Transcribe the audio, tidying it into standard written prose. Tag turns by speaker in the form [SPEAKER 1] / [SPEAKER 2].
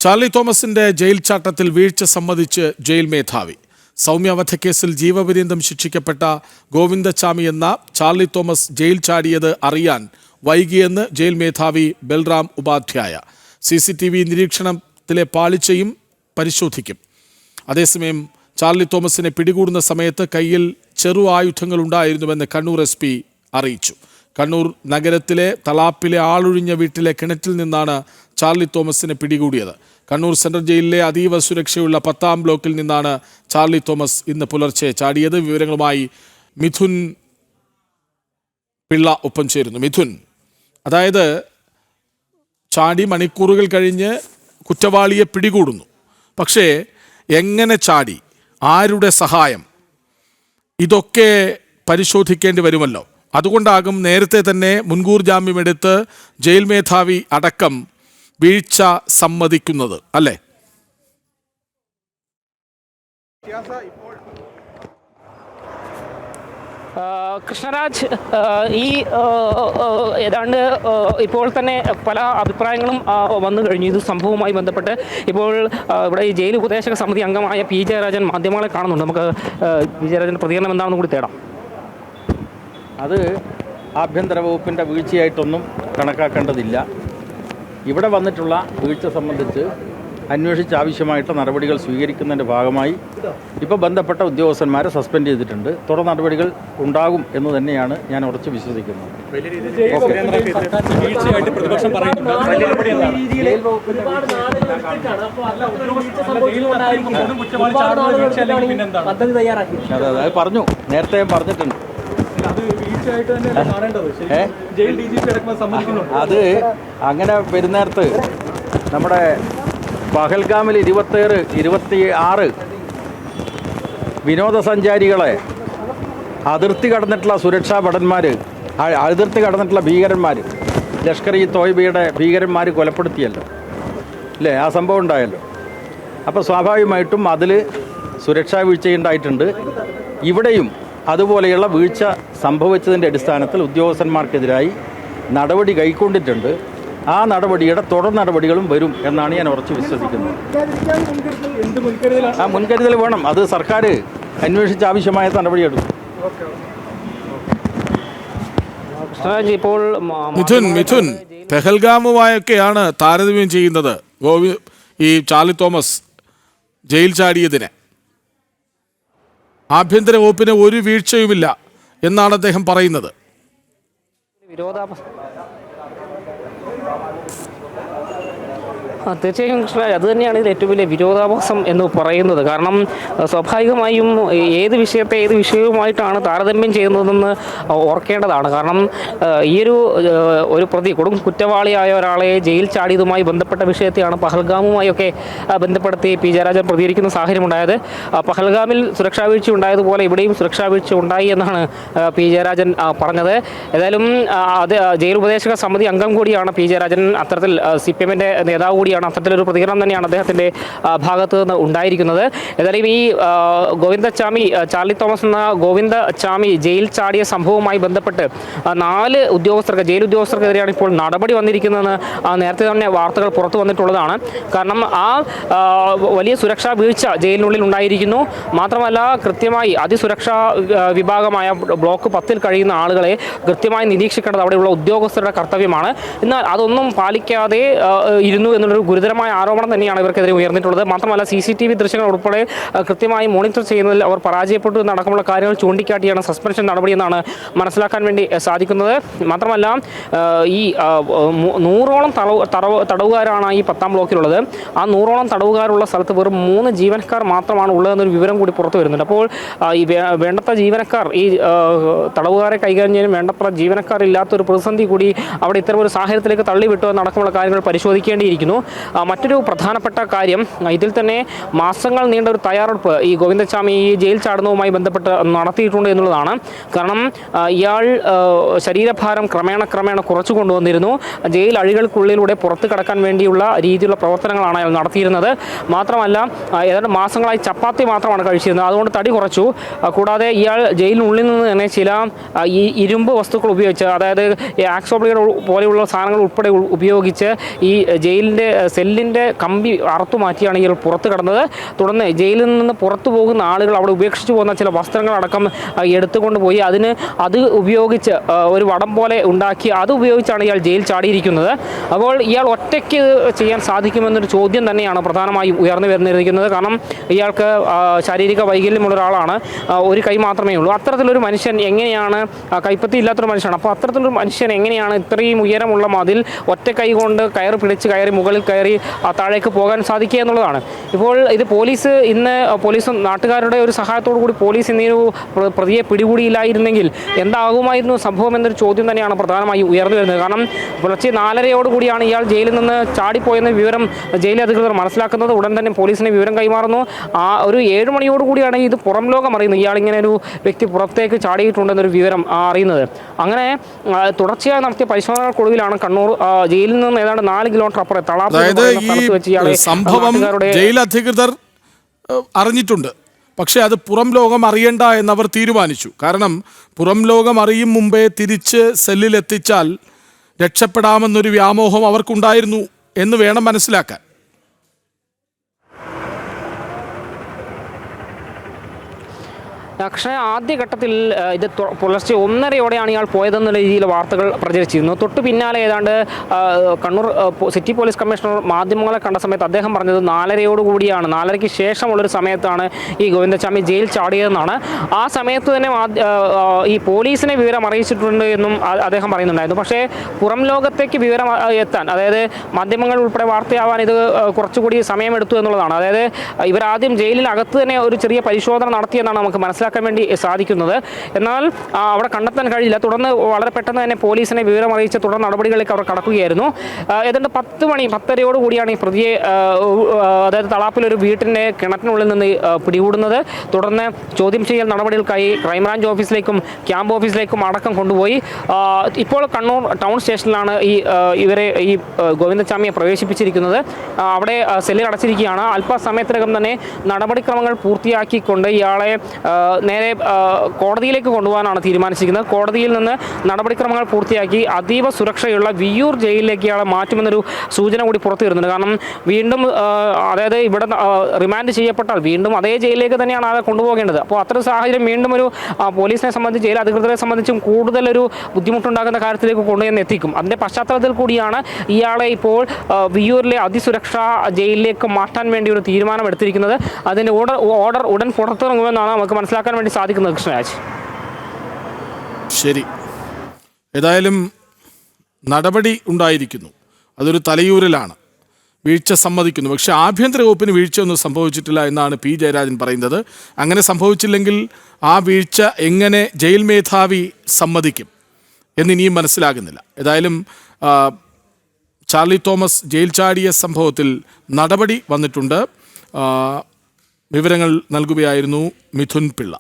[SPEAKER 1] Charlie തോമസിന്റെ jail ചാട്ടത്തിൽ വീഴ്ച സമ്മതിച്ച് ജയിൽ മേധാവി. സൗമ്യ വധക്കേസിൽ ജീവപര്യന്തം ശിക്ഷിക്കപ്പെട്ട ഗോവിന്ദച്ചാമി എന്ന ചാർലി തോമസ് ജയിൽ ചാടിയത് അറിയാൻ വൈകിയെന്ന് ജയിൽ മേധാവി ബൽറാം ഉപാധ്യായ. CCTV നിരീക്ഷണത്തിലെ പാളിച്ചയും പരിശോധിക്കും. അതേസമയം ചാർലി തോമസിനെ പിടികൂടുന്ന സമയത്ത് കയ്യിൽ ചെറു ആയുധങ്ങൾ ഉണ്ടായിരുന്നുവെന്ന് കണ്ണൂർ SP അറിയിച്ചു. കണ്ണൂർ നഗരത്തിലെ തളാപ്പിലെ ആളൊഴിഞ്ഞ വീട്ടിലെ കിണറ്റിൽ നിന്നാണ് ചാർലി തോമസിനെ പിടികൂടിയത്. കണ്ണൂർ സെൻട്രൽ ജയിലിലെ അതീവ സുരക്ഷയുള്ള 10ാം ബ്ലോക്കിൽ നിന്നാണ് ചാർലി തോമസ് ഇന്ന് പുലർച്ചെ ചാടിയത്. വിവരങ്ങളുമായി മിഥുൻ പിള്ള ഒപ്പം ചേരുന്നു. മിഥുൻ, അതായത് ചാടി മണിക്കൂറുകൾ കഴിഞ്ഞ് കുറ്റവാളിയെ പിടികൂടുന്നു. പക്ഷേ എങ്ങനെ ചാടി, ആരുടെ സഹായം, ഇതൊക്കെ പരിശോധിക്കേണ്ടി വരുമല്ലോ. അതുകൊണ്ടാകും നേരത്തെ തന്നെ മുൻകൂർ ജാമ്യമെടുത്ത് ജയിൽ മേധാവി അടക്കം വീഴ്ച സമ്മതിക്കുന്നത്, അല്ലേ?
[SPEAKER 2] കൃഷ്ണരാജ്, ഈ ഏതാണ്ട് ഇപ്പോൾ തന്നെ പല അഭിപ്രായങ്ങളും വന്നു കഴിഞ്ഞു ഇത് സംഭവവുമായി ബന്ധപ്പെട്ട്. ഇപ്പോൾ ഇവിടെ ഈ ജയിൽ ഉപദേശക സമിതി അംഗമായ P. ജയരാജൻ മാധ്യമങ്ങളെ കാണുന്നുണ്ട്. നമുക്ക് P. ജയരാജൻ്റെ പ്രതികരണം എന്താണെന്ന് കൂടി തേടാം.
[SPEAKER 3] അത് ആഭ്യന്തര വകുപ്പിൻ്റെ വീഴ്ചയായിട്ടൊന്നും കണക്കാക്കേണ്ടതില്ല. ഇവിടെ വന്നിട്ടുള്ള വീഴ്ച സംബന്ധിച്ച് അന്വേഷിച്ച് ആവശ്യമായിട്ടുള്ള നടപടികൾ സ്വീകരിക്കുന്നതിൻ്റെ ഭാഗമായി ഇപ്പോൾ ബന്ധപ്പെട്ട ഉദ്യോഗസ്ഥന്മാരെ സസ്പെൻഡ് ചെയ്തിട്ടുണ്ട്. തുടർ നടപടികൾ ഉണ്ടാകും എന്ന് തന്നെയാണ് ഞാൻ ഉറച്ചു വിശ്വസിക്കുന്നത്. അത് പറഞ്ഞു, നേരത്തെ ഞാൻ പറഞ്ഞിട്ടുണ്ട്. അത് അങ്ങനെ വരുന്നേരത്ത് നമ്മുടെ പഹൽഗാമിൽ 26 വിനോദസഞ്ചാരികളെ അതിർത്തി കടന്നിട്ടുള്ള സുരക്ഷാ ഭടന്മാർ, അതിർത്തി കടന്നിട്ടുള്ള ഭീകരന്മാർ, ലഷ്കർ ഇ തോയ്ബയുടെ ഭീകരന്മാർ കൊലപ്പെടുത്തിയല്ലോ, അല്ലേ? ആ സംഭവം ഉണ്ടായല്ലോ. അപ്പോൾ സ്വാഭാവികമായിട്ടും അതിൽ സുരക്ഷാ വീഴ്ചയുണ്ടായിട്ടുണ്ട്. ഇവിടെയും അതുപോലെയുള്ള വീഴ്ച സംഭവിച്ചതിൻ്റെ അടിസ്ഥാനത്തിൽ ഉദ്യോഗസ്ഥന്മാർക്കെതിരായി നടപടി കൈക്കൊണ്ടിട്ടുണ്ട്. ആ നടപടിയുടെ തുടർ നടപടികളും വരും എന്നാണ് ഞാൻ ഉറച്ചു വിശ്വസിക്കുന്നത്. ആ മുൻകരുതൽ വേണം. അത് സർക്കാർ അന്വേഷിച്ച് ആവശ്യമായ നടപടിയെടുക്കും.
[SPEAKER 2] ഇപ്പോൾ
[SPEAKER 1] മിഥുൻ, പെഹൽഗാമുമായൊക്കെയാണ് താരതമ്യം ചെയ്യുന്നത് ഈ ചാർലി തോമസ് ജയിൽ ചാടിയതിനെ. ആഭ്യന്തര വകുപ്പിന് ഒരു വീഴ്ചയുമില്ല എന്നാണ് അദ്ദേഹം പറയുന്നത്.
[SPEAKER 2] തീർച്ചയായും കൃഷ്ണരാജ്, അത് തന്നെയാണ് ഇതിൽ ഏറ്റവും വലിയ വിരോധാഭാസം എന്ന് പറയുന്നത്. കാരണം സ്വാഭാവികമായും ഏത് വിഷയവുമായിട്ടാണ് താരതമ്യം ചെയ്യുന്നതെന്ന് ഓർക്കേണ്ടതാണ്. കാരണം ഒരു പ്രതി കൊടും കുറ്റവാളിയായ ഒരാളെ ജയിൽ ചാടിയതുമായി ബന്ധപ്പെട്ട വിഷയത്തെയാണ് പഹൽഗാമുമായൊക്കെ ബന്ധപ്പെടുത്തി P. ജയരാജൻ പ്രതികരിക്കുന്ന സാഹചര്യമുണ്ടായത്. പഹൽഗാമിൽ സുരക്ഷാ വീഴ്ച ഉണ്ടായതുപോലെ ഇവിടെയും സുരക്ഷാ വീഴ്ച ഉണ്ടായി എന്നാണ് P. ജയരാജൻ പറഞ്ഞത്. ഏതായാലും അത് ജയിൽ ഉപദേശക സമിതി അംഗം കൂടിയാണ് P. ജയരാജൻ. അത്തരത്തിൽ CPM-ന്റെ നേതാവ് കൂടിയാണ്. അത്തരത്തിലൊരു പ്രതികരണം തന്നെയാണ് അദ്ദേഹത്തിൻ്റെ ഭാഗത്ത് നിന്ന് ഉണ്ടായിരിക്കുന്നത്. ഏതായാലും ഈ ചാർലി തോമസ് എന്ന ഗോവിന്ദച്ചാമി ജയിൽ ചാടിയ സംഭവവുമായി ബന്ധപ്പെട്ട് 4 ജയിൽ ഉദ്യോഗസ്ഥർക്കെതിരെയാണ് ഇപ്പോൾ നടപടി വന്നിരിക്കുന്നതെന്ന് നേരത്തെ തന്നെ വാർത്തകൾ പുറത്തു വന്നിട്ടുള്ളതാണ്. കാരണം വലിയ സുരക്ഷാ വീഴ്ച ജയിലിനുള്ളിൽ ഉണ്ടായിരിക്കുന്നു. മാത്രമല്ല കൃത്യമായി അതിസുരക്ഷാ വിഭാഗമായ ബ്ലോക്ക് 10-ൽ കഴിയുന്ന ആളുകളെ കൃത്യമായി നിരീക്ഷിക്കേണ്ടത് അവിടെയുള്ള ഉദ്യോഗസ്ഥരുടെ കർത്തവ്യമാണ്. എന്നാൽ അതൊന്നും പാലിക്കാതെ ഇരുന്നു എന്നുള്ളൊരു ഗുരുതരമായ ആരോപണം തന്നെയാണ് ഇവർക്കെതിരെ ഉയർന്നിട്ടുള്ളത്. മാത്രമല്ല CCTV ദൃശ്യങ്ങൾ ഉൾപ്പെടെ കൃത്യമായി മോണിറ്റർ ചെയ്യുന്നതിൽ അവർ പരാജയപ്പെട്ടു എന്നടക്കമുള്ള കാര്യങ്ങൾ ചൂണ്ടിക്കാട്ടിയാണ് സസ്പെൻഷൻ നടപടിയെന്നാണ് മനസ്സിലാക്കാൻ വേണ്ടി സാധിക്കുന്നത്. മാത്രമല്ല ഈ 100ഓളം തടവുകാരാണ് ഈ 10ാം ബ്ലോക്കിലുള്ളത്. ആ 100ഓളം തടവുകാരുള്ള സ്ഥലത്ത് വെറും 3 ജീവനക്കാർ മാത്രമാണ് ഉള്ളതെന്നൊരു വിവരം കൂടി പുറത്തു വരുന്നുണ്ട്. അപ്പോൾ ഈ വേണ്ടത്ര ജീവനക്കാർ, ഈ തടവുകാരെ കൈകാര്യം ചെയ്യാൻ വേണ്ടത്ര ജീവനക്കാർ ഇല്ലാത്തൊരു പ്രതിസന്ധി കൂടി അവിടെ ഇത്തരമൊരു സാഹചര്യത്തിലേക്ക് തള്ളിവിട്ടു എന്നടക്കമുള്ള കാര്യങ്ങൾ പരിശോധിക്കേണ്ടിയിരിക്കുന്നു. മറ്റൊരു പ്രധാനപ്പെട്ട കാര്യം, ഇതിൽ തന്നെ മാസങ്ങൾ നീണ്ട ഒരു തയ്യാറെടുപ്പ് ഈ ഗോവിന്ദച്ചാമി ഈ ജയിൽ ചാടുന്നതുമായി ബന്ധപ്പെട്ട് നടത്തിയിട്ടുണ്ട് എന്നുള്ളതാണ്. കാരണം ഇയാൾ ശരീരഭാരം ക്രമേണ കുറച്ചു കൊണ്ടുവന്നിരുന്നു. ജയിൽ അഴികൾക്കുള്ളിലൂടെ പുറത്ത് കടക്കാൻ വേണ്ടിയുള്ള രീതിയിലുള്ള പ്രവർത്തനങ്ങളാണ് അയാൾ നടത്തിയിരുന്നത്. മാത്രമല്ല ഏതാണ്ട് മാസങ്ങളായി ചപ്പാത്തി മാത്രമാണ് കഴിച്ചിരുന്നത്. അതുകൊണ്ട് തടി കുറച്ചു. കൂടാതെ ഇയാൾ ജയിലിനുള്ളിൽ നിന്ന് തന്നെ ചില ഈ ഇരുമ്പ് വസ്തുക്കൾ ഉപയോഗിച്ച്, അതായത് ആക്സോബ്ലിഗേഡ് പോലെയുള്ള സാധനങ്ങൾ ഉൾപ്പെടെ ഉപയോഗിച്ച് ഈ ജയിലിൻ്റെ സെല്ലിൻ്റെ കമ്പി അറുത്തു മാറ്റിയാണ് ഇയാൾ പുറത്ത് കടന്നത്. തുടർന്ന് ജയിലിൽ നിന്ന് പുറത്തു പോകുന്ന ആളുകൾ അവിടെ ഉപേക്ഷിച്ചു പോകുന്ന ചില വസ്ത്രങ്ങളടക്കം എടുത്തുകൊണ്ട് പോയി അത് ഉപയോഗിച്ച് ഒരു വടം പോലെ ഉണ്ടാക്കി അത് ഉപയോഗിച്ചാണ് ഇയാൾ ജയിൽ ചാടിയിരിക്കുന്നത്. അപ്പോൾ ഇയാൾ ഒറ്റയ്ക്ക് ചെയ്യാൻ സാധിക്കുമെന്നൊരു ചോദ്യം തന്നെയാണ് പ്രധാനമായും ഉയർന്നു വരുന്നിരിക്കുന്നത്. കാരണം ഇയാൾക്ക് ശാരീരിക വൈകല്യമുള്ള ഒരാളാണ്, ഒരു കൈ മാത്രമേ ഉള്ളൂ. അത്തരത്തിലൊരു മനുഷ്യൻ എങ്ങനെയാണ്, കൈപ്പത്തി ഇല്ലാത്തൊരു മനുഷ്യനാണ്, അപ്പോൾ അത്തരത്തിലൊരു മനുഷ്യൻ എങ്ങനെയാണ് ഇത്രയും ഉയരമുള്ള മതിൽ ഒറ്റ കൈ കൊണ്ട് കയറി മുകളിൽ കയറി താഴേക്ക് പോകാൻ സാധിക്കുക എന്നുള്ളതാണ്. ഇപ്പോൾ ഇത് പോലീസും നാട്ടുകാരുടെ ഒരു സഹായത്തോടു കൂടി പോലീസ് ഇന്നൊരു പ്രതിയെ പിടികൂടിയില്ലായിരുന്നെങ്കിൽ എന്താകുമായിരുന്നു സംഭവം എന്നൊരു ചോദ്യം തന്നെയാണ് പ്രധാനമായും ഉയർന്നു വരുന്നത്. കാരണം പുലർച്ചെ 4:30 ഇയാൾ ജയിലിൽ നിന്ന് ചാടിപ്പോയെന്ന വിവരം ജയിൽ അധികൃതർ മനസ്സിലാക്കുന്നത്. ഉടൻ തന്നെ പോലീസിന് വിവരം കൈമാറുന്നു. ഒരു 7 മണിയോടുകൂടിയാണ് ഇത് പുറം ലോകം അറിയുന്നത്, ഇയാൾ ഇങ്ങനെ ഒരു വ്യക്തി പുറത്തേക്ക് ചാടിയിട്ടുണ്ടെന്നൊരു വിവരം അറിയുന്നത്. അങ്ങനെ തുടർച്ചയായി നടത്തിയ പരിശോധനകൾക്കൊടുവിലാണ് കണ്ണൂർ ജയിലിൽ നിന്ന് ഏതാണ്ട് 4 കിലോമീറ്റർ അപ്പുറം തളാപ്പ്
[SPEAKER 1] സംഭവം ജയിൽ അധികൃതർ അറിഞ്ഞിട്ടുണ്ട്. പക്ഷേ അത് പുറം ലോകം അറിയണ്ട എന്നവർ തീരുമാനിച്ചു. കാരണം പുറം ലോകം അറിയും മുമ്പേ തിരിച്ച് സെല്ലിലെത്തിച്ചാൽ രക്ഷപ്പെടാമെന്നൊരു വ്യാമോഹം അവർക്കുണ്ടായിരുന്നു എന്ന് വേണം മനസ്സിലാക്കാൻ.
[SPEAKER 2] പക്ഷേ ആദ്യഘട്ടത്തിൽ ഇത് പുലർച്ചെ 1:30 ഇയാൾ പോയതെന്നുള്ള രീതിയിൽ വാർത്തകൾ പ്രചരിച്ചിരുന്നു. തൊട്ട് പിന്നാലെ ഏതാണ്ട് കണ്ണൂർ സിറ്റി പോലീസ് കമ്മീഷണർ മാധ്യമങ്ങളെ കണ്ട സമയത്ത് അദ്ദേഹം പറഞ്ഞത് 4:30 4:30 ശേഷമുള്ളൊരു സമയത്താണ് ഈ ഗോവിന്ദച്ചാമി ജയിൽ ചാടിയതെന്നാണ്. ആ സമയത്ത് തന്നെ ഈ പോലീസിനെ വിവരം അറിയിച്ചിട്ടുണ്ട് എന്നും അദ്ദേഹം പറയുന്നുണ്ടായിരുന്നു. പക്ഷേ പുറം ലോകത്തേക്ക് വിവരം എത്താൻ, അതായത് മാധ്യമങ്ങൾ ഉൾപ്പെടെ വാർത്തയാവാൻ ഇത് കുറച്ചുകൂടി സമയമെടുത്തു എന്നുള്ളതാണ്. അതായത് ഇവരാദ്യം ജയിലിനകത്ത് തന്നെ ഒരു ചെറിയ പരിശോധന നടത്തിയെന്നാണ് നമുക്ക് മനസ്സിലാക്കാൻ വേണ്ടി സാധിക്കുന്നത്. എന്നാൽ അവിടെ കണ്ടെത്താൻ കഴിയില്ല. തുടർന്ന് വളരെ പെട്ടെന്ന് തന്നെ പോലീസിനെ വിവരം അറിയിച്ച് തുടർ നടപടികളിലേക്ക് അവർ കടക്കുകയായിരുന്നു. ഏതാണ്ട് 10:10:30 ഈ പ്രതിയെ, അതായത് തളാപ്പിലൊരു വീട്ടിൻ്റെ കിണറ്റിനുള്ളിൽ നിന്ന് പിടികൂടുന്നത്. തുടർന്ന് ചോദ്യം ചെയ്യൽ നടപടികൾക്കായി ക്രൈംബ്രാഞ്ച് ഓഫീസിലേക്കും ക്യാമ്പ് ഓഫീസിലേക്കും അടക്കം കൊണ്ടുപോയി. ഇപ്പോൾ കണ്ണൂർ ടൗൺ സ്റ്റേഷനിലാണ് ഈ ഗോവിന്ദച്ചാമിയെ പ്രവേശിപ്പിച്ചിരിക്കുന്നത്. അവിടെ സെല്ലിൽ അടച്ചിരിക്കുകയാണ്. അല്പസമയത്തിനകം തന്നെ നടപടിക്രമങ്ങൾ പൂർത്തിയാക്കിക്കൊണ്ട് ഇയാളെ നേരെ കോടതിയിലേക്ക് കൊണ്ടുപോകാനാണ് തീരുമാനിച്ചിരിക്കുന്നത്. കോടതിയിൽ നിന്ന് നടപടിക്രമങ്ങൾ പൂർത്തിയാക്കി അതീവ സുരക്ഷയുള്ള വിയ്യൂർ ജയിലിലേക്ക് ഇയാളെ മാറ്റുമെന്നൊരു സൂചന കൂടി പുറത്തു വരുന്നുണ്ട്. കാരണം വീണ്ടും, അതായത് ഇവിടെ റിമാൻഡ് ചെയ്യപ്പെട്ടാൽ വീണ്ടും അതേ ജയിലിലേക്ക് തന്നെയാണ് ആളെ കൊണ്ടുപോകേണ്ടത്. അപ്പോൾ അത്തരം സാഹചര്യം വീണ്ടും ഒരു പോലീസിനെ സംബന്ധിച്ച്, ജയിൽ അധികൃതരെ സംബന്ധിച്ചും കൂടുതലൊരു ബുദ്ധിമുട്ടുണ്ടാകുന്ന കാര്യത്തിലേക്ക് കൊണ്ടുവന്ന് എത്തിക്കും. അതിൻ്റെ പശ്ചാത്തലത്തിൽ കൂടിയാണ് ഇയാളെ ഇപ്പോൾ വിയ്യൂരിലെ അതിസുരക്ഷാ ജയിലിലേക്ക് മാറ്റാൻ വേണ്ടി ഒരു തീരുമാനം എടുത്തിരിക്കുന്നത്. അതിൻ്റെ ഓർഡർ ഉടൻ പുറത്തിറങ്ങുമെന്നാണ് നമുക്ക് മനസ്സിലാക്കാൻ വേണ്ടി സാധിക്കുന്നത്. കൃഷ്ണരാജ്,
[SPEAKER 1] ശരി. ഏതായാലും നടപടി ഉണ്ടായിരിക്കുന്നു, അതൊരു തലയൂരലാണ്. വീഴ്ച സമ്മതിക്കുന്നു. പക്ഷേ ആഭ്യന്തര വകുപ്പിന് വീഴ്ചയൊന്നും സംഭവിച്ചിട്ടില്ല എന്നാണ് പി ജയരാജൻ പറയുന്നത്. അങ്ങനെ സംഭവിച്ചില്ലെങ്കിൽ ആ വീഴ്ച എങ്ങനെ ജയിൽ മേധാവി സമ്മതിക്കും എന്നിനിയും മനസ്സിലാകുന്നില്ല. ഏതായാലും ചാർലി തോമസ് ജയിൽ ചാടിയ സംഭവത്തിൽ നടപടി വന്നിട്ടുണ്ട്. വിവരങ്ങൾ നൽകുകയായിരുന്നു മിഥുൻ പിള്ള.